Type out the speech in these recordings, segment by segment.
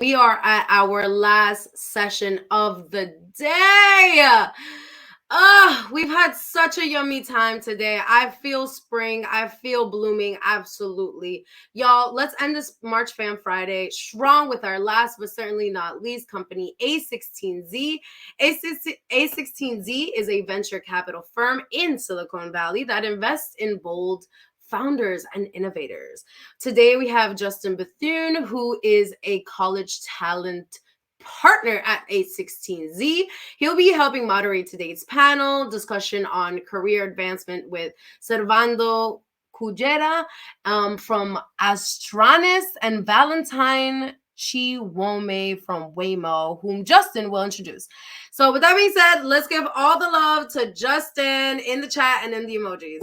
We are at our last session of the day. We've had such a yummy time today. I feel spring. I feel blooming. Absolutely. Y'all, let's end this March Fam Friday strong with our last but certainly not least company, a16z. A16z is a venture capital firm in Silicon Valley that invests in bold founders and innovators. Today we have Justin Bethune, who is a college talent partner at a16z. He'll be helping moderate today's panel discussion on career advancement with Servando Cujera from Astranis and Valentine Chiwome from Waymo, whom Justin will introduce. So with that being said, let's give all the love to Justin in the chat and in the emojis.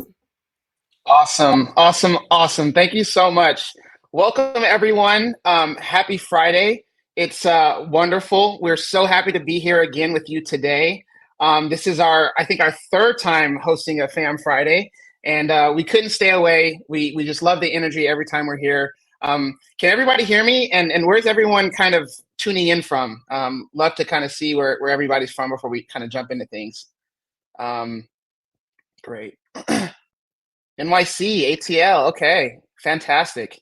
Awesome, awesome, awesome. Thank you so much. Welcome, everyone. Happy Friday. It's wonderful. We're so happy to be here again with you today. This is I think our third time hosting a Fam Friday, and we couldn't stay away. We just love the energy every time we're here. Can everybody hear me? And where's everyone kind of tuning in from? Love to kind of see where everybody's from before we kind of jump into things. Great. NYC, ATL. Okay, fantastic.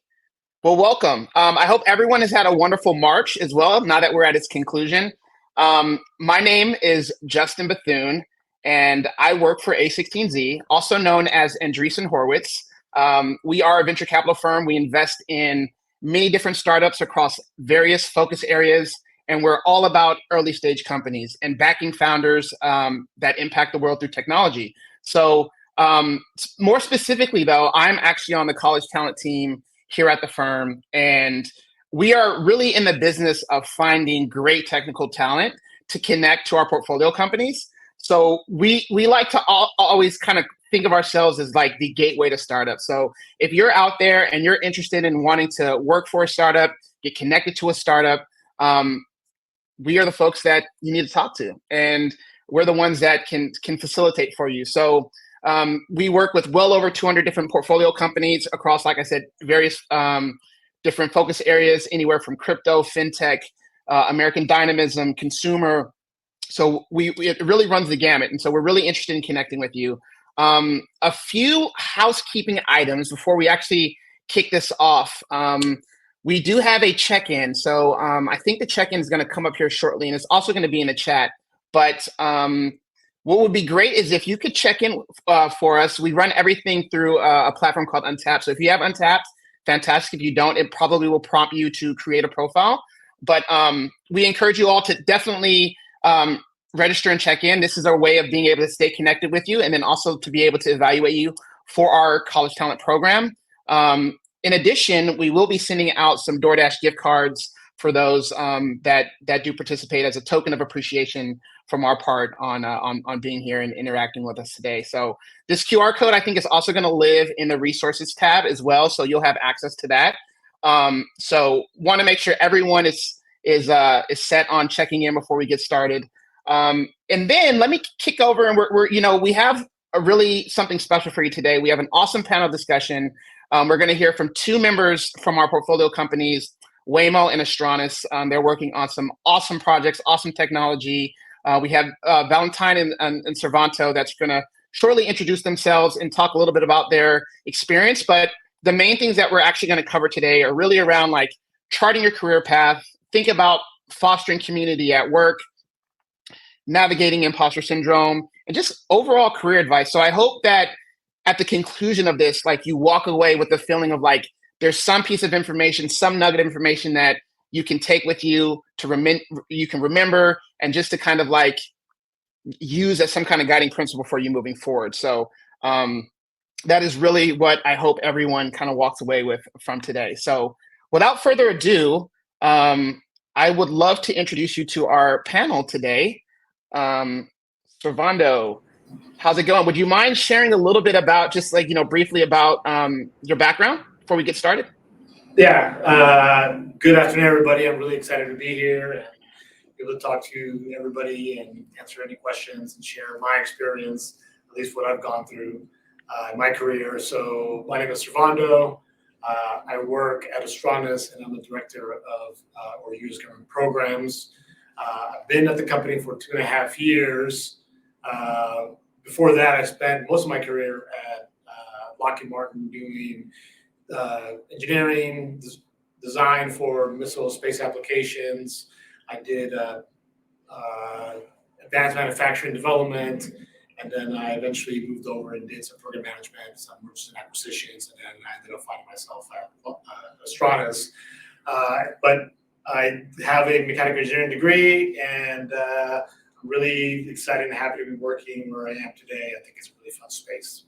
Well, welcome. I hope everyone has had a wonderful March as well, now that we're at its conclusion. My name is Justin Bethune, and I work for a16z, also known as Andreessen Horowitz. We are a venture capital firm. We invest in many different startups across various focus areas, and we're all about early stage companies and backing founders that impact the world through technology. So more specifically, though, I'm actually on the college talent team here at the firm, and we are really in the business of finding great technical talent to connect to our portfolio companies. So we like to always kind of think of ourselves as like the gateway to startups. So if you're out there and you're interested in wanting to work for a startup, get connected to a startup, we are the folks that you need to talk to, and we're the ones that can facilitate for you. So we work with well over 200 different portfolio companies across, like I said, various different focus areas, anywhere from crypto, fintech, American dynamism, consumer. So it really runs the gamut. And so we're really interested in connecting with you. A few housekeeping items before we actually kick this off. We do have a check-in. So I think the check-in is going to come up here shortly, and it's also going to be in the chat. But what would be great is if you could check in for us. We run everything through a platform called Untapped. So if you have Untapped, fantastic. If you don't, it probably will prompt you to create a profile. But we encourage you all to definitely register and check in. This is our way of being able to stay connected with you, and then also to be able to evaluate you for our college talent program. In addition, we will be sending out some DoorDash gift cards for those that do participate as a token of appreciation from our part on being here and interacting with us today. So this QR code, I think, is also going to live in the resources tab as well, so you'll have access to that. So want to make sure everyone is set on checking in before we get started. And then let me kick over, and we have a really something special for you today. We have an awesome panel discussion. We're going to hear from two members from our portfolio companies, Waymo and Astranis. They're working on some awesome projects, awesome technology. We have Valentine and Servanto that's going to shortly introduce themselves and talk a little bit about their experience. But the main things that we're actually going to cover today are really around like charting your career path, think about fostering community at work, navigating imposter syndrome, and just overall career advice. So I hope that at the conclusion of this, like you walk away with the feeling of like there's some piece of information, some nugget of information that you can take with you you can remember, and just to kind of like use as some kind of guiding principle for you moving forward. So that is really what I hope everyone kind of walks away with from today. So without further ado, I would love to introduce you to our panel today. Servando, how's it going? Would you mind sharing a little bit about just like, briefly about your background before we get started? Yeah. Good afternoon, everybody. I'm really excited to be here and be able to talk to everybody and answer any questions and share my experience, at least what I've gone through in my career. So my name is Servando. I work at Astranis, and I'm the director of U.S. government programs. I've been at the company for 2.5 years. Before that, I spent most of my career at Lockheed Martin doing engineering, design for missile space applications. I did advanced manufacturing development, and then I eventually moved over and did some program management, some mergers and acquisitions, and then I ended up finding myself at Astranis. But I have a mechanical engineering degree, and I'm really excited and happy to be working where I am today. I think it's a really fun space.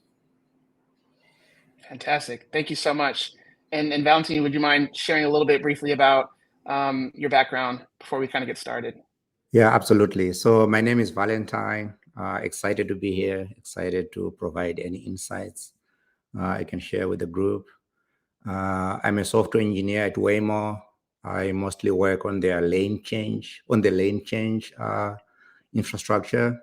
Fantastic. Thank you so much. And Valentin, would you mind sharing a little bit briefly about your background before we kind of get started? Yeah, absolutely. So my name is Valentine. Excited to be here. Excited to provide any insights I can share with the group. I'm a software engineer at Waymo. I mostly work on their lane change infrastructure.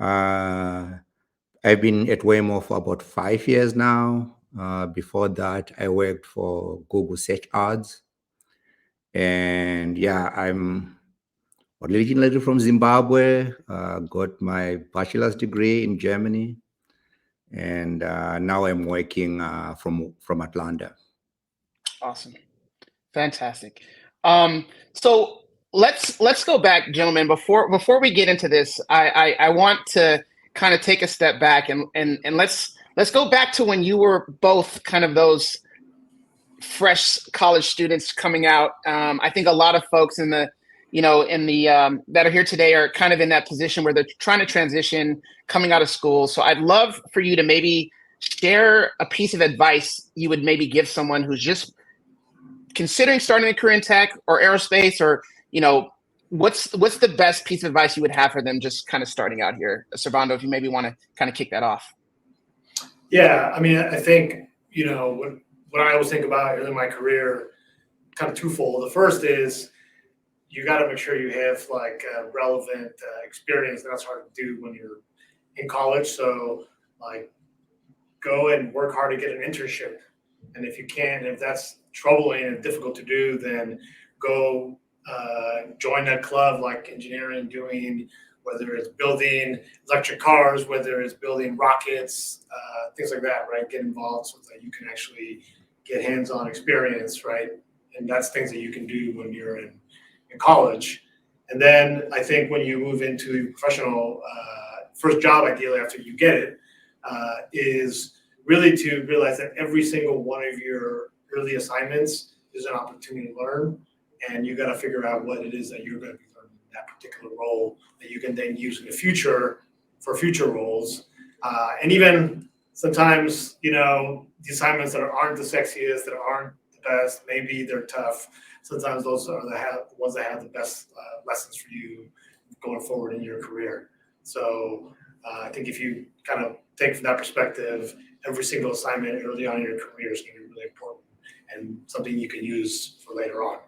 I've been at Waymo for about 5 years now. Before that, I worked for Google Search Ads. And yeah, I'm originally from Zimbabwe, got my bachelor's degree in Germany, and now I'm working from Atlanta. Awesome. Fantastic. So let's go back, gentlemen. Before we get into this, I want to kind of take a step back and let's go back to when you were both kind of those fresh college students coming out. I think a lot of folks in the that are here today are kind of in that position where they're trying to transition coming out of school. So I'd love for you to maybe share a piece of advice you would maybe give someone who's just considering starting a career in tech or aerospace, or what's the best piece of advice you would have for them just kind of starting out here? Servando, if you maybe want to kind of kick that off. Yeah, I mean, I think what I always think about in my career, kind of twofold. The first is you got to make sure you have like relevant experience. That's hard to do when you're in college. So like, go and work hard to get an internship. And if you can't, if that's troubling and difficult to do, then go join a club like engineering, doing whether it's building electric cars, whether it's building rockets, things like that, right? Get involved so that you can actually get hands-on experience, right? And that's things that you can do when you're in college. And then I think when you move into professional, first job, ideally after you get it, is really to realize that every single one of your early assignments is an opportunity to learn, and you got to figure out what it is that you're going to be learning in that particular role that you can then use in the future for future roles. And even sometimes, the assignments that aren't the sexiest, that aren't the best, maybe they're tough. Sometimes those are the ones that have the best lessons for you going forward in your career. So I think if you kind of take from that perspective, every single assignment early on in your career is going to be really important and something you can use for later on.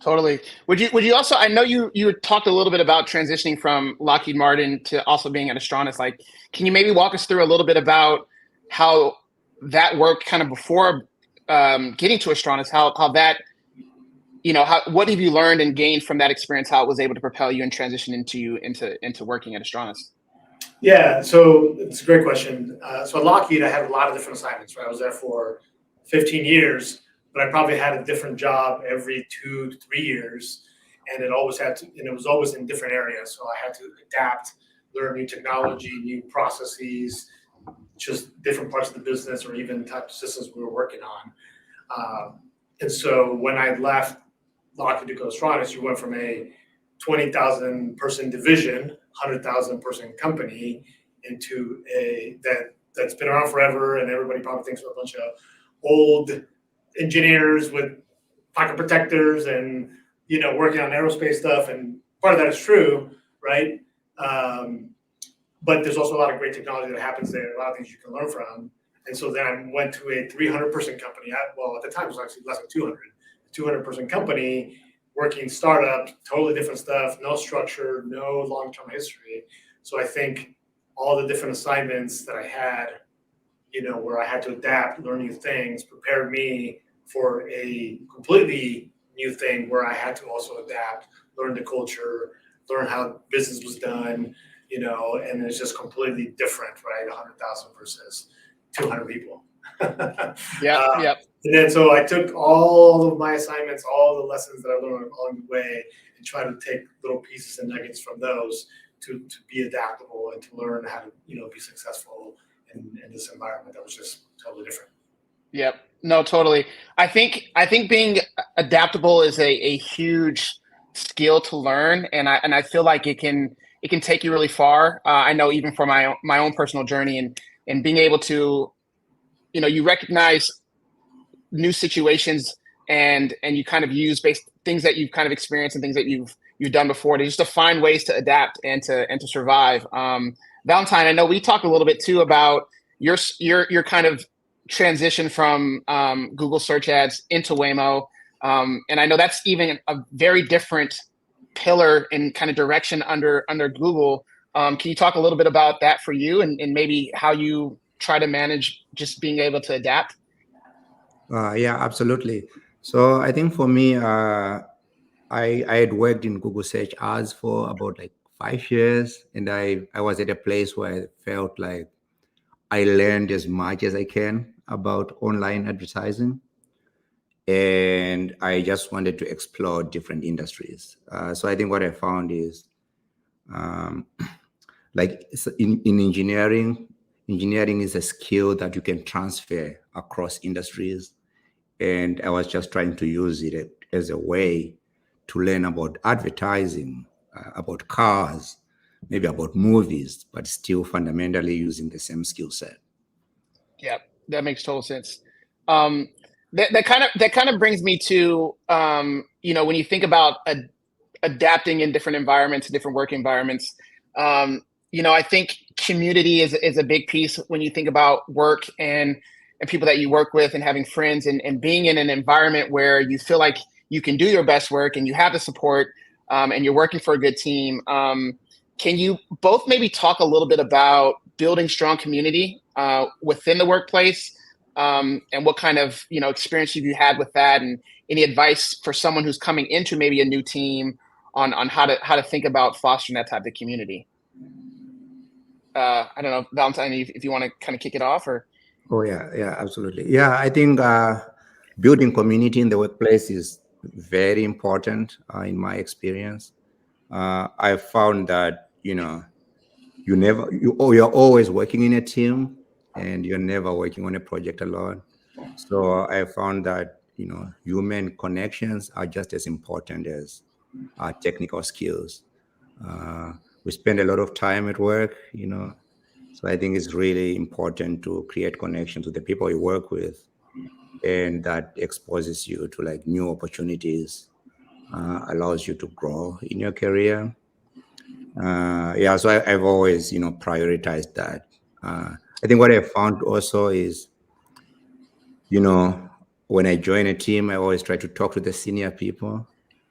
Totally. Would you also, I know you talked a little bit about transitioning from Lockheed Martin to also being at Astranis. Like, can you maybe walk us through a little bit about how that worked kind of before getting to Astranis, how that, what have you learned and gained from that experience, how it was able to propel you and transition into working at Astranis? Yeah, so it's a great question. So at Lockheed, I had a lot of different assignments, right? I was there for 15 years, but I probably had a different job every 2 to 3 years, and it was always in different areas. So I had to adapt, learn new technology, new processes, just different parts of the business, or even type of systems we were working on. And so when I left Lockheed to go to Astranis, you went from a 20,000 person division, 100,000 person company, into that's been around forever, and everybody probably thinks we're a bunch of old engineers with pocket protectors and working on aerospace stuff, and part of that is true, right? But there's also a lot of great technology that happens there, a lot of things you can learn from. And so then I went to a 300 person company. At the time it was actually less than 200 person company, working startup, totally different stuff, no structure, no long-term history. So I think all the different assignments that I had where I had to adapt, learn new things, prepared me for a completely new thing where I had to also adapt, learn the culture, learn how business was done, and it's just completely different, right? 100,000 versus 200 people. Yep. uh, Yep. and then so I took all of my assignments, all the lessons that I learned along the way, and try to take little pieces and nuggets from those to be adaptable and to learn how to be successful in this environment that was just totally different. Yep. No, totally. I think being adaptable is a huge skill to learn, and I feel like it can take you really far. I know even for my own personal journey and being able to, you recognize new situations and you kind of use based things that you've kind of experienced and things that you've done before to just to find ways to adapt and to survive. Valentine, I know we talked a little bit too about your kind of transition from Google search ads into Waymo, and I know that's even a very different pillar and kind of direction under Google. Can you talk a little bit about that for you and maybe how you try to manage just being able to adapt? Yeah, absolutely. So I think for me, I had worked in Google search ads for about like 5 years, and I was at a place where I felt like I learned as much as I can about online advertising, and I just wanted to explore different industries. So I think what I found is, um, in engineering, engineering is a skill that you can transfer across industries, and I was just trying to use it as a way to learn about advertising, about cars, maybe about movies, but still fundamentally using the same skill set. Yeah, that makes total sense. Um, that kind of brings me to when you think about adapting in different environments, different work environments. Um, I think community is a big piece when you think about work and people that you work with and having friends and being in an environment where you feel like you can do your best work and you have the support and you're working for a good team. Can you both maybe talk a little bit about building strong community within the workplace, and what kind of experience have you had with that, and any advice for someone who's coming into maybe a new team on how to think about fostering that type of community? I don't know, Valentine, if you want to kind of kick it off, or Oh yeah, yeah, absolutely. Yeah, I think building community in the workplace is very important in my experience. I found that you're always working in a team, and you're never working on a project alone. So I found that human connections are just as important as technical skills. Uh, we spend a lot of time at work, so I think it's really important to create connections with the people you work with, and that exposes you to like new opportunities, allows you to grow in your career. Yeah, so I've always prioritized that. I think what I found also is, you know when I join a team, I always try to talk to the senior people.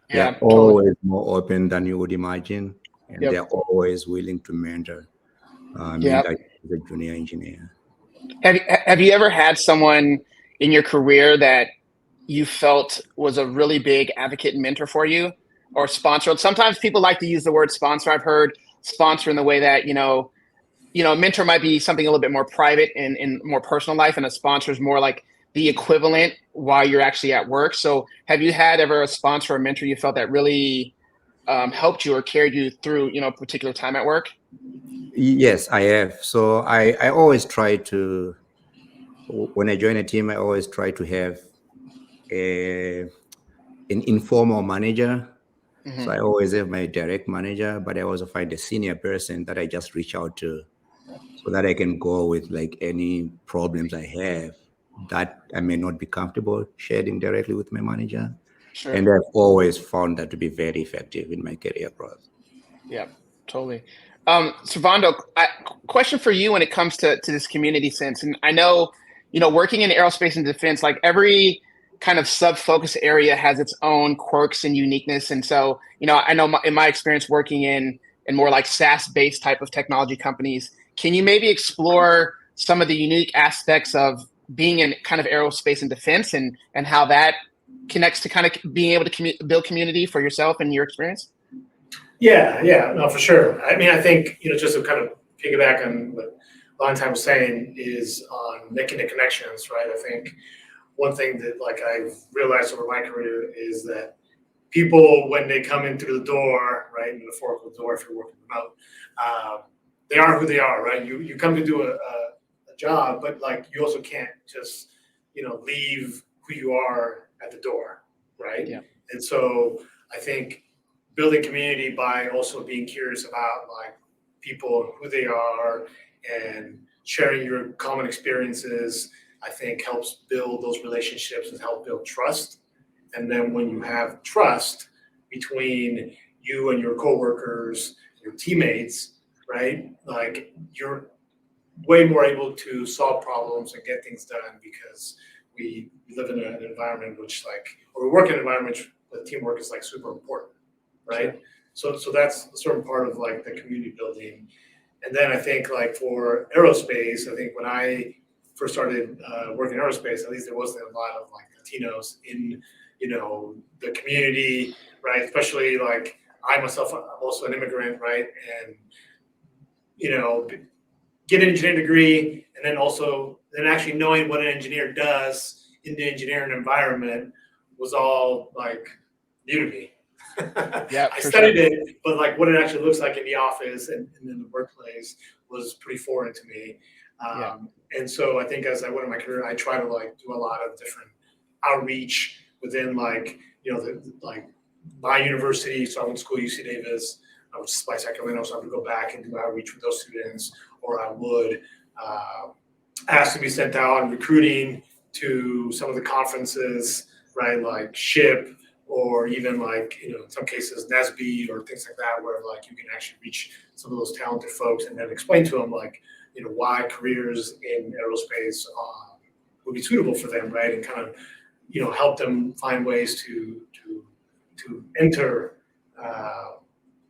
They're yeah, totally. always more open than you would imagine, and Yep. they're always willing to Yeah. mentor the junior engineer. Have you ever had someone in your career that you felt was a really big advocate and mentor for you, or sponsor? Sometimes people like to use the word sponsor. I've heard sponsor in the way that a mentor might be something a little bit more private and more personal life, and a sponsor is more like the equivalent while you're actually at work. So have you had ever a sponsor or mentor you felt that really helped you or carried you through a particular time at work? Yes, I have. So I always try to, when I join a team, I always try to have a, an informal manager. So Hmm. I always have my direct manager, but I also find a senior person that I just reach out to, so that I can go with like any problems I have that I may not be comfortable sharing directly with my manager. Sure. And I've always found that to be very effective in my career growth. Yeah, totally. Servando, question for you when it comes to this community sense. And I know, working in aerospace and defense, like every kind of sub-focus area has its own quirks and uniqueness. And so, I know in my experience working in more like SaaS-based type of technology companies, can you maybe explore some of the unique aspects of being in kind of aerospace and defense, and how that connects to kind of being able to build community for yourself and your experience? Yeah, no, for sure. I mean, I think, just to kind of piggyback on what Valentine was saying is on making the connections, right? I think one thing that like I've realized over my career is that people, when they come in through the door, right, in the metaphorical door, if you're working remote, they are who they are, right? You come to do a job, but like you also can't just, leave who you are at the door, right? Yeah. And so I think building community by also being curious about like people, who they are, and sharing your common experiences, I think helps build those relationships and help build trust. And then when you have trust between you and your coworkers, your teammates, right? Like you're way more able to solve problems and get things done because we live in an environment or we work in an environment where teamwork is like super important, right? Sure. So that's a certain part of like the community building. And then I think like for aerospace, I think when I first started working in aerospace, at least there wasn't a lot of like Latinos in, the community, right? Especially like I myself, I'm also an immigrant, right? And, get an engineering degree and then actually knowing what an engineer does in the engineering environment was all like new to me. Yeah, I studied it, but like what it actually looks like in the office and in the workplace was pretty foreign to me. And so I think as I went in my career, I try to like do a lot of different outreach within like, like my university. So I went to school at UC Davis. I was by Sacramento, so I would go back and do outreach with those students, or I would ask to be sent out on recruiting to some of the conferences, right, like SHIP, or even like, in some cases NASB or things like that, where like you can actually reach some of those talented folks and then explain to them like, why careers in aerospace would be suitable for them, right, and kind of, help them find ways to enter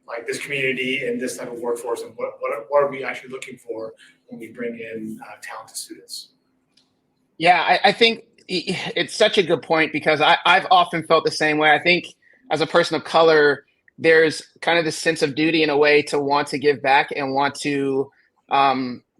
like this community and this type of workforce, and what are we actually looking for when we bring in talented students. Yeah, I think it's such a good point, because I've often felt the same way. I think as a person of color, there's kind of this sense of duty in a way to want to give back and want to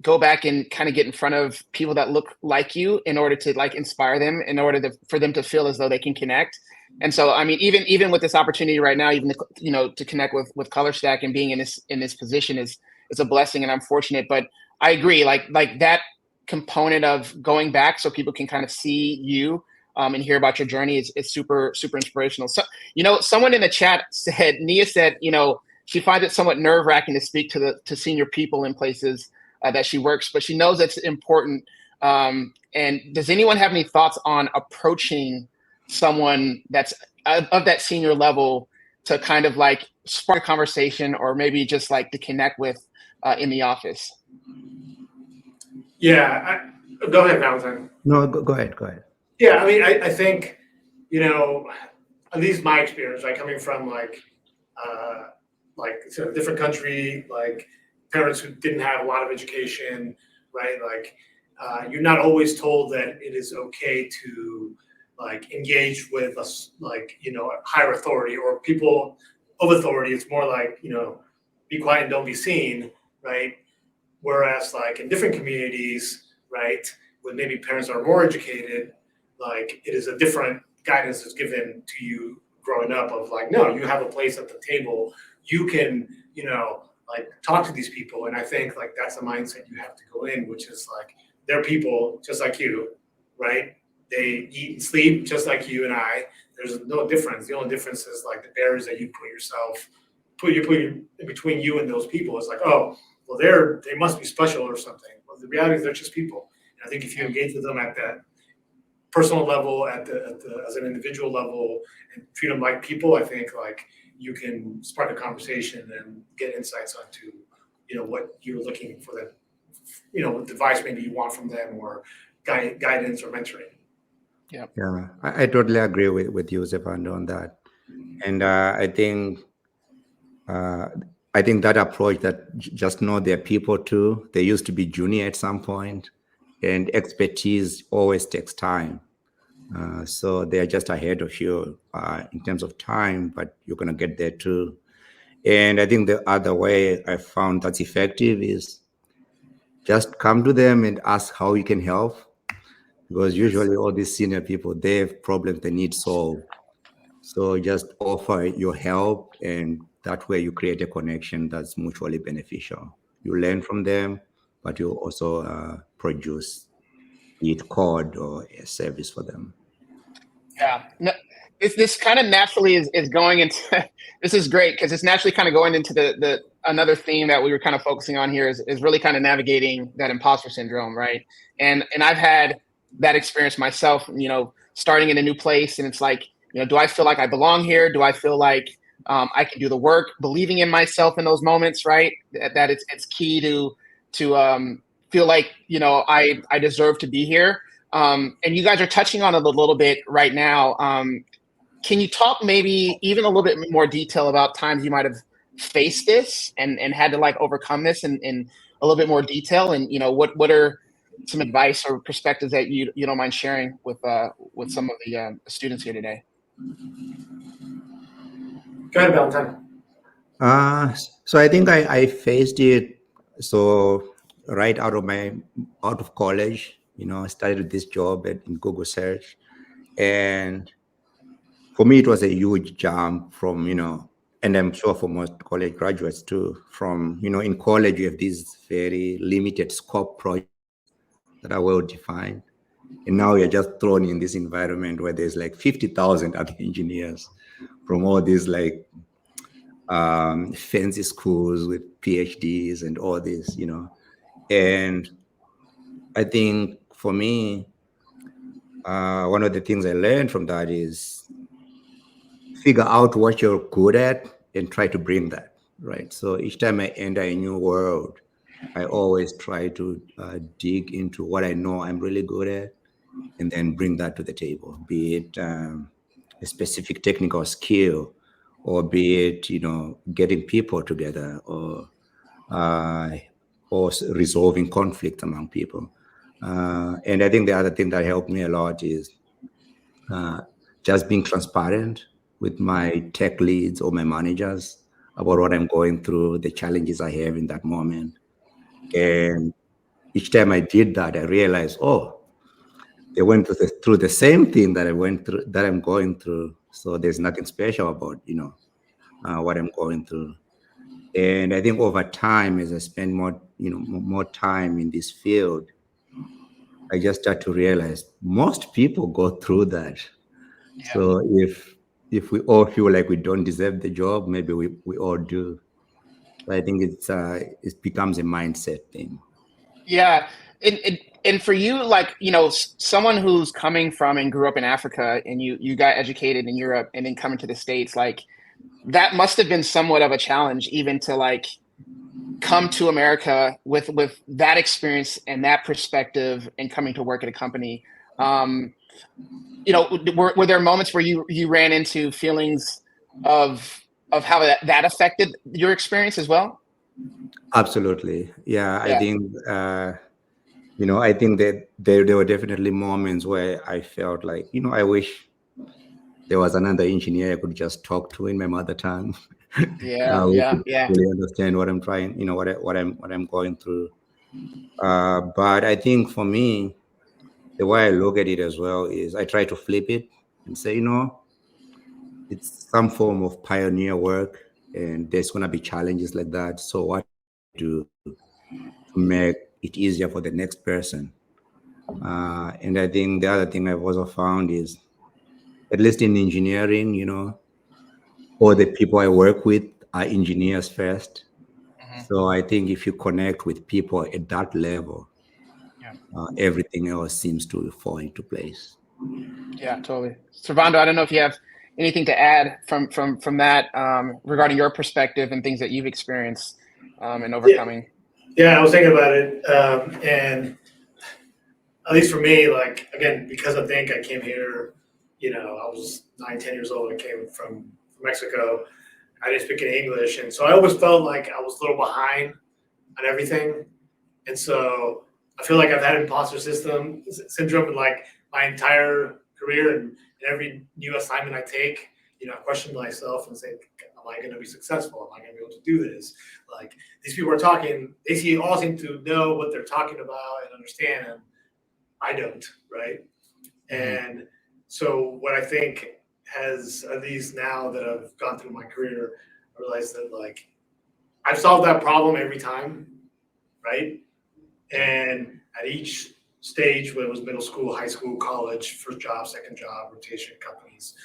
go back and kind of get in front of people that look like you in order to like inspire them, in order for them to feel as though they can connect. And so, I mean, even with this opportunity right now, even to connect with Color Stack and being in this position is a blessing, and I'm fortunate. But I agree, like that component of going back so people can kind of see you and hear about your journey is super inspirational. So, someone in the chat said, Nia said, she finds it somewhat nerve-wracking to speak to senior people in places that she works, but she knows it's important. And does anyone have any thoughts on approaching someone that's of that senior level to kind of like spark a conversation, or maybe just like to connect with in the office? Yeah, go ahead, Valentine. No, go ahead. Yeah, I mean, I think, at least my experience, right, coming from like a different country, like parents who didn't have a lot of education, right? Like you're not always told that it is okay to like engage with us, like, higher authority or people of authority. It's more like, be quiet and don't be seen, right? Whereas like in different communities, right, when maybe parents are more educated, like it is a different guidance that's given to you growing up of like, no, you have a place at the table. You can, like talk to these people. And I think like that's the mindset you have to go in, which is like, they're people just like you, right? They eat and sleep just like you and I. There's no difference. The only difference is like the barriers that you put in between you and those people. It's like, oh, well, they must be special or something. Well, the reality is they're just people. And I think if you engage with them at that personal level, at the as an individual level, and treat them like people, I think like you can spark a conversation and get insights onto, what you're looking for, that, what advice maybe you want from them, or guidance or mentoring. Yeah, I totally agree with you, Zepando, on that. And I think that approach, that just know they're people too. They used to be junior at some point. and expertise always takes time. So they're just ahead of you in terms of time, but you're going to get there too. And I think the other way I found that's effective is just come to them and ask how you can help. Because usually all these senior people, they have problems they need solved. So just offer your help, and that way you create a connection that's mutually beneficial. You learn from them, but you also produce be it code or a service for them. Yeah. No, this kind of naturally is going into this is great because it's naturally kind of going into the another theme that we were kind of focusing on here is really kind of navigating that imposter syndrome, right? And I've had that experience myself, starting in a new place, and it's like, do I feel like I belong here? Do I feel like I can do the work? Believing in myself in those moments, right? That it's key to feel like I deserve to be here. And you guys are touching on it a little bit right now. Can you talk maybe even a little bit more detail about times you might have faced this and had to like overcome this in a little bit more detail? And what are some advice or perspectives that you don't mind sharing with some of the students here today? Go ahead, Valentine. So I think I faced it. So right out of college, I started this job in Google search, and for me it was a huge jump from and I'm sure for most college graduates too. From in college you have these very limited scope projects that are well defined, and now you're just thrown in this environment where there's like 50,000 other engineers from all these like fancy schools with PhDs and all this, And I think for me, one of the things I learned from that is figure out what you're good at and try to bring that, right? So each time I enter a new world, I always try to dig into what I know I'm really good at and then bring that to the table, be it a specific technical skill, or be it getting people together, uh, or resolving conflict among people. And I think the other thing that helped me a lot is uh, just being transparent with my tech leads or my managers about what I'm going through, the challenges I have in that moment. And each time I did that, I realized, oh, they went through the same thing that I went through, that I'm going through. So there's nothing special about what I'm going through. And I think over time, as I spend more time in this field, I just start to realize most people go through that. Yeah. So if we all feel like we don't deserve the job, maybe we all do. So I think it becomes a mindset thing. Yeah. And for you, like, someone who's coming from and grew up in Africa and you got educated in Europe and then coming to the States, like that must have been somewhat of a challenge even to like come to America with that experience and that perspective and coming to work at a company. Um, were there moments where you ran into feelings of how that affected your experience as well? Absolutely. Yeah, I Yeah. think I think that there were definitely moments where I felt like, I wish there was another engineer I could just talk to in my mother tongue. Yeah. We Yeah. could Yeah. really understand what I'm trying, what I'm going through. But I think for me, the way I look at it as well is I try to flip it and say, it's some form of pioneer work, and there's gonna be challenges like that. So what do to make it easier for the next person? And I think the other thing I've also found is, at least in engineering, all the people I work with are engineers first. Mhm. So I think if you connect with people at that level, Yeah. everything else seems to fall into place. Yeah, totally. Servando, I don't know if you have anything to add from that regarding your perspective and things that you've experienced in Yeah, overcoming. yeah, I was thinking about it, and at least for me, like again, because I think I came here, I was 9, 10 years old. I came from Mexico. I didn't speak any English, and so I always felt like I was a little behind on everything. And so I feel like I've had imposter syndrome in like my entire career, and every new assignment I take, I question myself and say, am I going to be successful? Am I going to be able to do this? Like these people are talking, all seem to know what they're talking about and understand, and I don't, right? And so what I think has, at least now that I've gone through my career, I realized that like I've solved that problem every time, right? And at each stage, whether it was middle school, high school, college, first job, second job, rotation companies,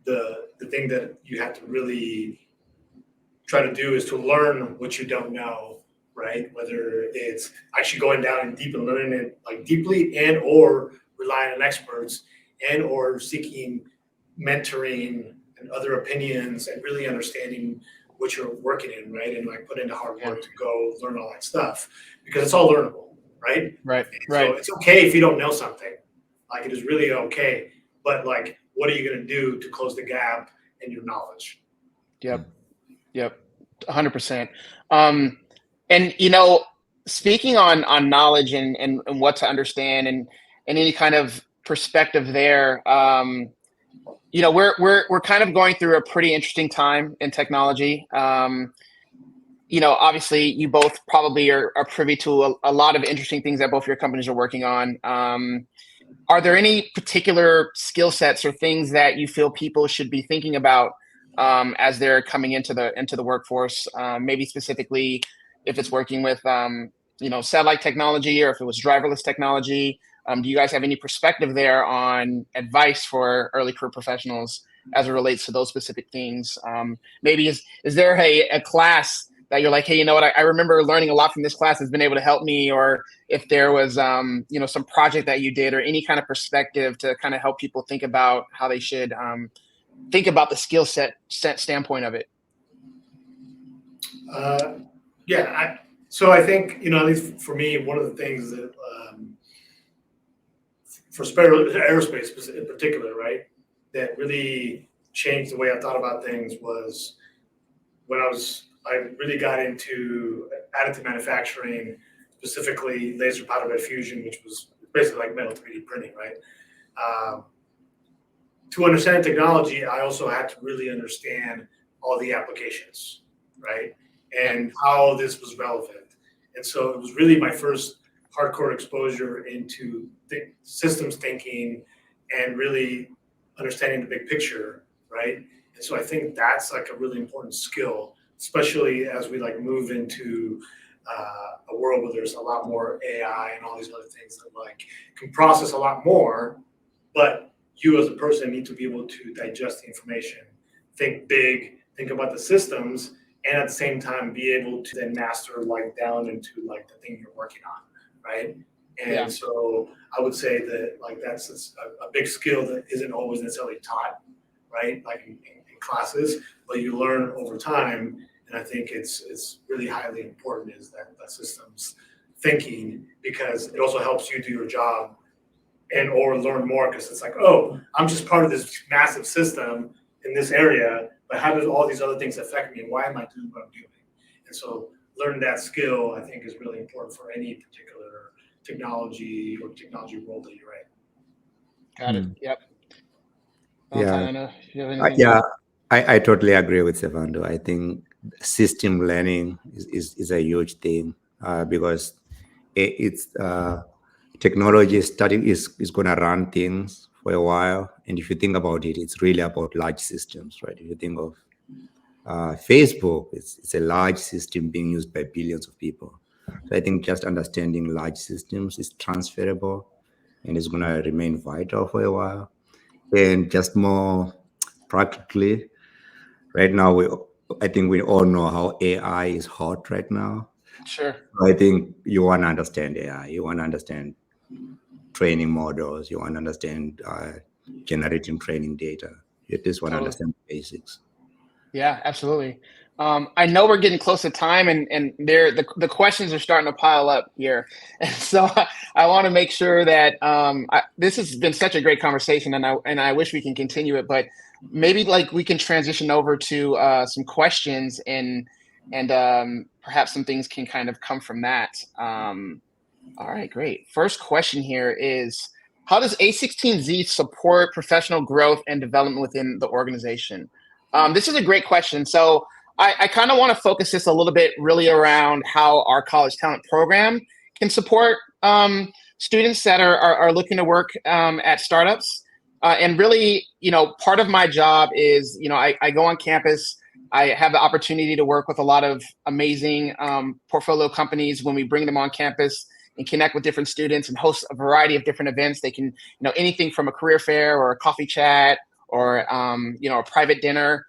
the thing that you have to really try to do is to learn what you don't know, right? Whether it's actually going down and deep and learning it like deeply, and or relying on experts, and or seeking mentoring and other opinions, and really understanding what you're working in, right? And like put into hard work to go learn all that stuff, because it's all learnable, right? Right. So it's okay if you don't know something. Like it is really okay. But like, what are you going to do to close the gap in your knowledge? Yep. 100%. And speaking on knowledge and what to understand and any kind of perspective there, we're kind of going through a pretty interesting time in technology. Obviously you both probably are privy to a lot of interesting things that both your companies are working on. Are there any particular skill sets or things that you feel people should be thinking about as they're coming into the workforce? Maybe specifically if it's working with satellite technology, or if it was driverless technology. Do you guys have any perspective there on advice for early career professionals as it relates to those specific things? Maybe is there a class that you're like, hey, you know what, I remember learning a lot from this class, has been able to help me, or if there was some project that you did, or any kind of perspective to kind of help people think about how they should think about the skill set standpoint of it? So I think, at least for me, one of the things that for aerospace in particular, right, that really changed the way I thought about things was when I really got into additive manufacturing, specifically laser powder bed fusion, which was basically like metal 3D printing, right? To understand technology, I also had to really understand all the applications, right? And how this was relevant. And so it was really my first hardcore exposure into systems thinking and really understanding the big picture, right? And so I think that's like a really important skill, especially as we like move into a world where there's a lot more AI and all these other things that like can process a lot more, but you as a person need to be able to digest the information, think big, think about the systems, and at the same time be able to then master like down into like the thing you're working on, right? And so I would say that like that's a big skill that isn't always necessarily taught, right? Like in classes, but you learn over time. And I think it's really highly important is that systems thinking, because it also helps you do your job and or learn more, because it's like, oh, I'm just part of this massive system in this area, but how does all these other things affect me, and why am I doing what I'm doing? And so learning that skill, I think, is really important for any particular technology role that you're in. Got it. Yep. Yeah, I totally agree with Stefano. I think system learning is a huge thing because it's technology is going to run things for a while. And if you think about it, it's really about large systems, right? If you think of Facebook, it's a large system being used by billions of people. So I think just understanding large systems is transferable and it's going to remain vital for a while. And just more practically, right now, I think we all know how AI is hot right now. Sure. So I think you want to understand AI. You want to understand training models. You want to understand generating training data. You just want to understand the basics. Yeah, absolutely. I know we're getting close to time, and the questions are starting to pile up here. And so I want to make sure that this has been such a great conversation, and I wish we can continue it, but maybe like we can transition over to some questions and perhaps some things can kind of come from that. All right, great. First question here is, how does A16Z support professional growth and development within the organization? This is a great question. So I kind of want to focus this a little bit really around how our college talent program can support students that are looking to work at startups. And really, part of my job is, I go on campus. I have the opportunity to work with a lot of amazing portfolio companies when we bring them on campus and connect with different students and host a variety of different events. They can, anything from a career fair or a coffee chat or, a private dinner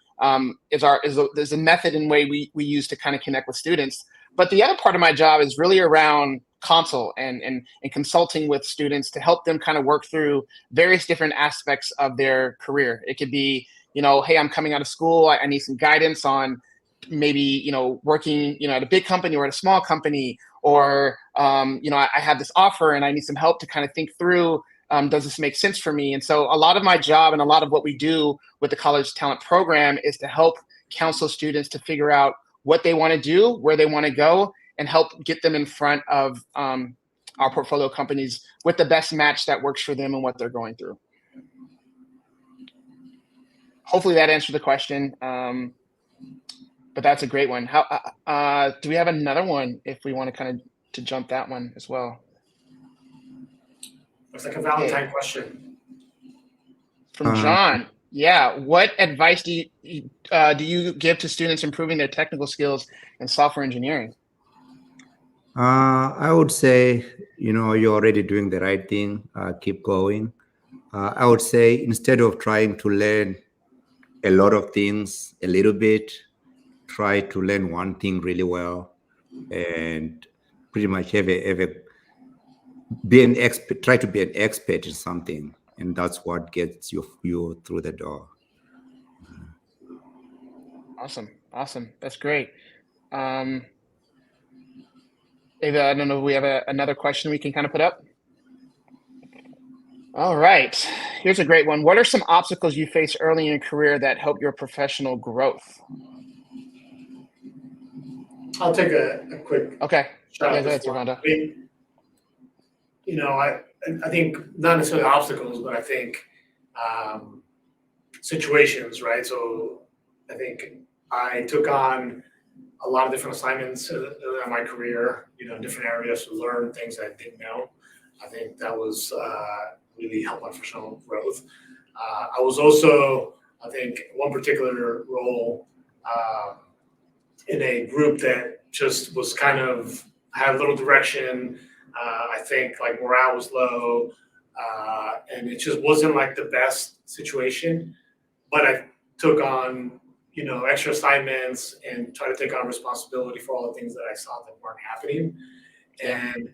is a method and way we use to kind of connect with students. But the other part of my job is really around consult and consulting with students to help them kind of work through various different aspects of their career. It could be, hey, I'm coming out of school. I need some guidance on maybe, working, at a big company or at a small company, or I have this offer and I need some help to kind of think through, does this make sense for me? And so a lot of my job and a lot of what we do with the college talent program is to help counsel students to figure out what they want to do, where they want to go, and help get them in front of our portfolio companies with the best match that works for them and what they're going through. Hopefully that answered the question. But that's a great one. How do we have another one if we want to kind of to jump that one as well? Looks like a Valentine question. From John. Yeah. What advice do you give to students improving their technical skills in software engineering? I would say, you're already doing the right thing. Keep going. I would say instead of trying to learn a lot of things a little bit, try to learn one thing really well and pretty much be an expert, try to be an expert in something. And that's what gets you through the door. Awesome. That's great. Ava, I don't know if we have another question we can kind of put up. All right. Here's a great one. What are some obstacles you faced early in your career that helped your professional growth? I'll take a quick shot at this one. I mean, I think not necessarily obstacles, but I think situations, right? So I think I took on a lot of different assignments in my career, in different areas to learn things I didn't know. I think that was really helped my professional growth. I was also, I think, one particular role in a group that just was kind of had little direction. I think like morale was low, and it just wasn't like the best situation. But I took on, extra assignments and tried to take on responsibility for all the things that I saw that weren't happening. And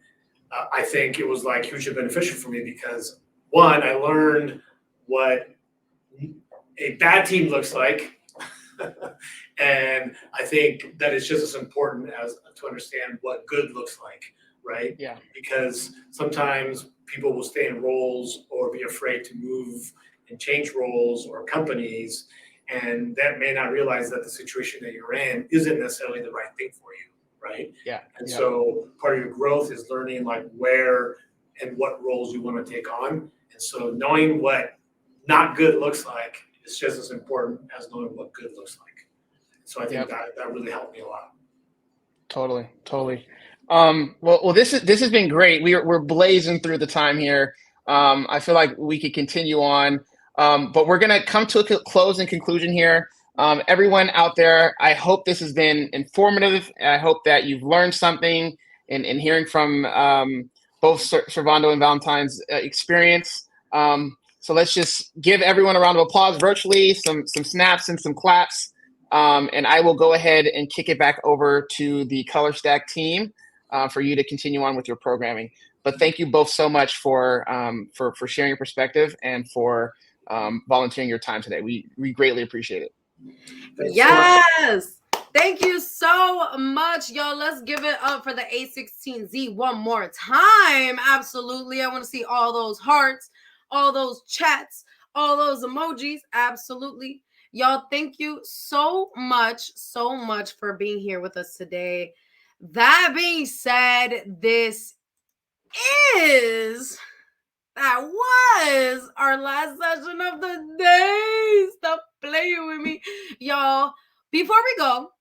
I think it was like hugely beneficial for me because one, I learned what a bad team looks like. And I think that it's just as important as to understand what good looks like, right? Yeah. Because sometimes people will stay in roles or be afraid to move and change roles or companies, and that may not realize that the situation that you're in isn't necessarily the right thing for you, right? Yeah. And so part of your growth is learning like where and what roles you want to take on. And so knowing what not good looks like is just as important as knowing what good looks like. So I think that really helped me a lot. Totally. Well, this has been great. We're blazing through the time here. I feel like we could continue on, but we're gonna come to a close and conclusion here. Everyone out there, I hope this has been informative. I hope that you've learned something in hearing from both Servando and Valentine's experience. So let's just give everyone a round of applause virtually, some snaps and some claps. And I will go ahead and kick it back over to the ColorStack team for you to continue on with your programming. But thank you both so much for sharing your perspective and for volunteering your time today. We greatly appreciate it. Yes. Thank you so much, y'all. Let's give it up for the A16Z one more time. Absolutely. I want to see all those hearts, all those chats, all those emojis. Absolutely. Y'all, thank you so much for being here with us today. That being said, this that was our last session of the day. Stop playing with me. Y'all, before we go,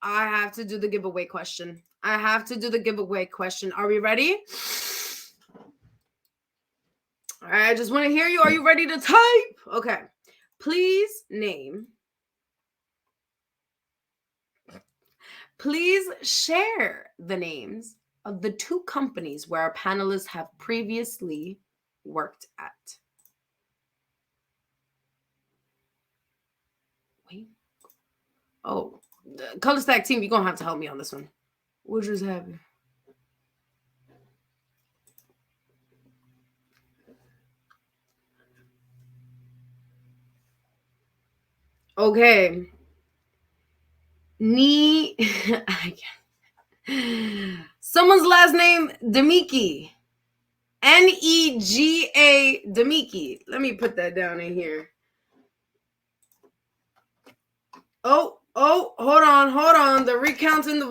I have to do the giveaway question. Are we ready? All right, I just want to hear you. Are you ready to type? Okay. Please share the names of the 2 companies where our panelists have previously worked at. Wait. Oh, the Color Stack team, you're going to have to help me on this one. What just happened? Okay. Someone's last name, Demiki. Nega Demiki. Let me put that down in here. Oh, hold on. They're recounting the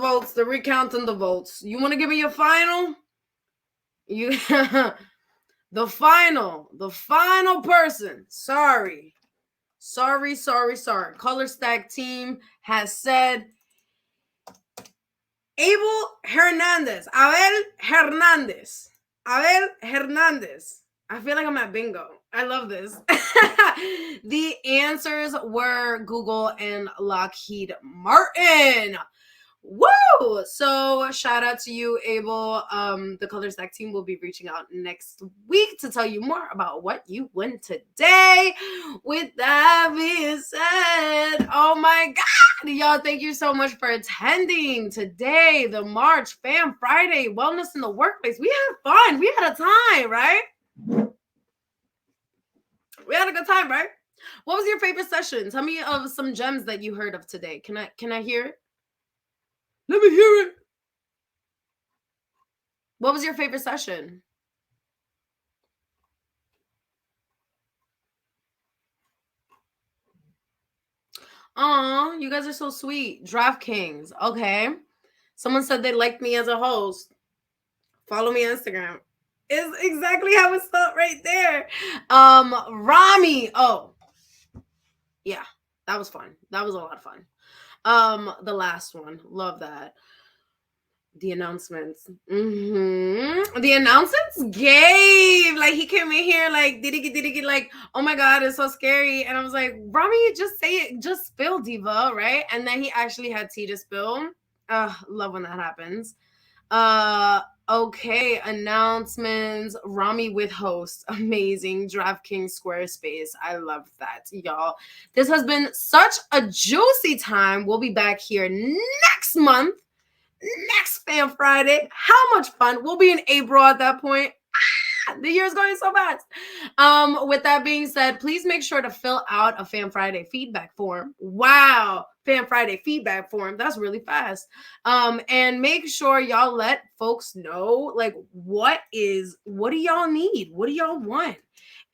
votes. You want to give me your final? The final person. Sorry. Color Stack team has said Abel Hernandez. Abel Hernandez. I feel like I'm at bingo. I love this. The answers were Google and Lockheed Martin. Woo! So shout out to you, Abel. The Color Stack team will be reaching out next week to tell you more about what you won today. With that being said, oh my God, y'all, thank you so much for attending today, the March Fam Friday Wellness in the Workplace. We had fun. We had a time, right? We had a good time, right? What was your favorite session? Tell me of some gems that you heard of today. Can I hear it? Let me hear it. What was your favorite session? Aw, you guys are so sweet. DraftKings. Okay. Someone said they liked me as a host. Follow me on Instagram. It's exactly how it's spelled right there. Rami. Oh. Yeah, that was fun. That was a lot of fun. The last one. Love that. The announcements. The announcements gave. Like, he came in here like, did he get like, oh my God, it's so scary. And I was like, Rami, just say it. Just spill, diva, right? And then he actually had tea to spill. Love when that happens. Okay, announcements. Rami with host. Amazing. DraftKings Squarespace. I love that, y'all. This has been such a juicy time. We'll be back here next month. Next Fam Friday. How much fun. We'll be in April at that point. The year's going so fast. With that being said, please make sure to fill out a Fam Friday feedback form. Wow. Fam Friday feedback form. That's really fast. And make sure y'all let folks know, like, what do y'all need? What do y'all want?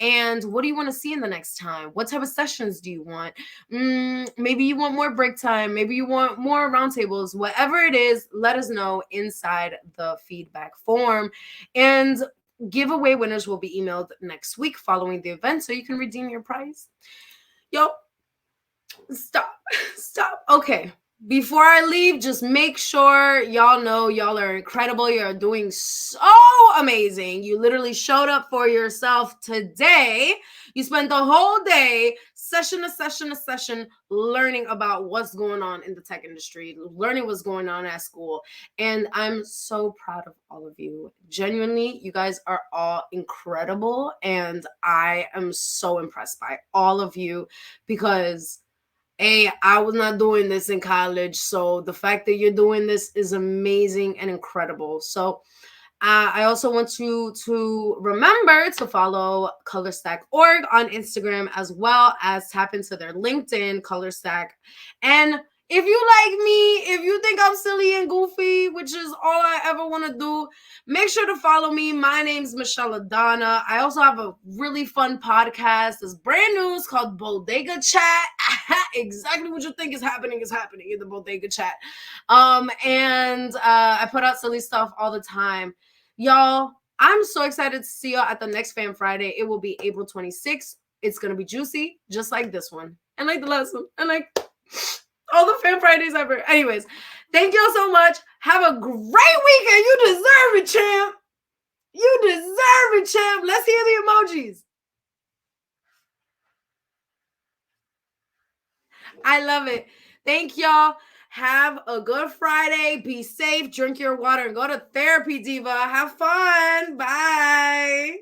And what do you want to see in the next time? What type of sessions do you want? Maybe you want more break time. Maybe you want more roundtables. Whatever it is, let us know inside the feedback form. And giveaway winners will be emailed next week following the event so you can redeem your prize. Yo, stop. Okay. Before I leave, just make sure y'all know y'all are incredible. You're doing so amazing. You literally showed up for yourself today. You spent the whole day, session to session, learning about what's going on in the tech industry, learning what's going on at school. And I'm so proud of all of you. Genuinely, you guys are all incredible. And I am so impressed by all of you because I was not doing this in college. So the fact that you're doing this is amazing and incredible. So I also want you to remember to follow ColorStack.org on Instagram, as well as tap into their LinkedIn, ColorStack. And if you like me, if you think I'm silly and goofy, which is all I ever want to do, make sure to follow me. My name's Michelle Adana. I also have a really fun podcast. It's brand new. It's called Bodega Chat. Exactly what you think is happening in the Bodega Chat. And I put out silly stuff all the time. Y'all, I'm so excited to see y'all at the next Fan Friday. It will be April 26th. It's going to be juicy, just like this one. And like the last one. And like all the Fan Fridays ever. Anyways, thank y'all so much. Have a great weekend. You deserve it, champ. You deserve it, champ. Let's hear the emojis. I love it. Thank y'all. Have a good Friday. Be safe. Drink your water and go to therapy, Diva. Have fun. Bye.